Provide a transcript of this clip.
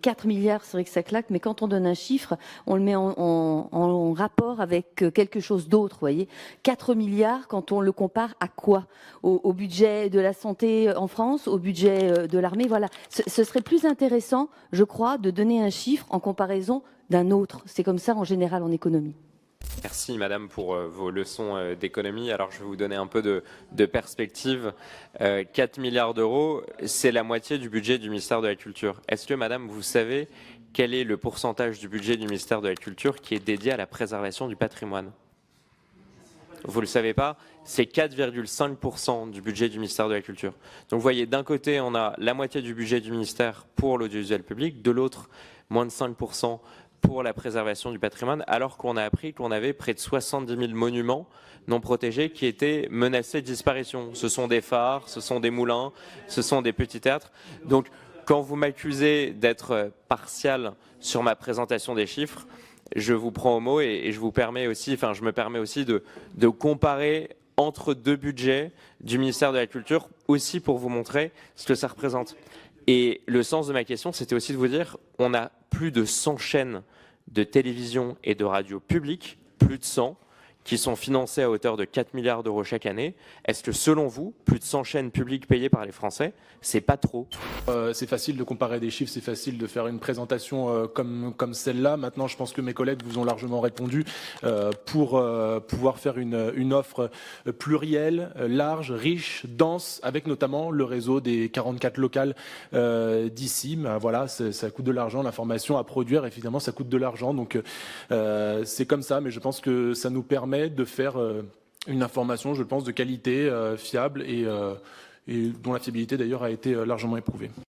4 milliards, c'est vrai que ça claque, mais quand on donne un chiffre, on le met en rapport avec quelque chose d'autre, vous voyez. 4 milliards, quand on le compare à quoi? Au budget de la santé en France, au budget de l'armée, voilà. Ce serait plus intéressant, je crois, de donner un chiffre en comparaison d'un autre. C'est comme ça en général en économie. Merci Madame pour vos leçons d'économie. Alors je vais vous donner un peu de perspective. 4 milliards d'euros, c'est la moitié du budget du ministère de la Culture. Est-ce que Madame, vous savez quel est le pourcentage du budget du ministère de la Culture qui est dédié à la préservation du patrimoine? Vous ne le savez pas, c'est 4,5% du budget du ministère de la Culture. Donc vous voyez, d'un côté, on a la moitié du budget du ministère pour l'audiovisuel public, de l'autre, moins de 5% pour la préservation du patrimoine, alors qu'on a appris qu'on avait près de 70 000 monuments non protégés qui étaient menacés de disparition. Ce sont des phares, ce sont des moulins, ce sont des petits théâtres. Donc quand vous m'accusez d'être partial sur ma présentation des chiffres, je vous prends au mot et je me permets aussi de comparer entre deux budgets du ministère de la Culture, aussi pour vous montrer ce que ça représente. Et le sens de ma question, c'était aussi de vous dire, on a plus de 100 chaînes de télévision et de radio publiques, plus de 100, qui sont financées à hauteur de 4 milliards d'euros chaque année. Est-ce que selon vous, plus de 100 chaînes publiques payées par les Français, c'est pas trop? C'est facile de comparer des chiffres, c'est facile de faire une présentation comme celle-là. Maintenant, je pense que mes collègues vous ont largement répondu pour pouvoir faire une offre plurielle, large, riche, dense, avec notamment le réseau des 44 locales d'ici. Voilà, ça coûte de l'argent, l'information à produire, évidemment, ça coûte de l'argent. Donc, c'est comme ça, mais je pense que ça nous permet de faire une information, je pense, de qualité, fiable et dont la fiabilité d'ailleurs a été largement éprouvée.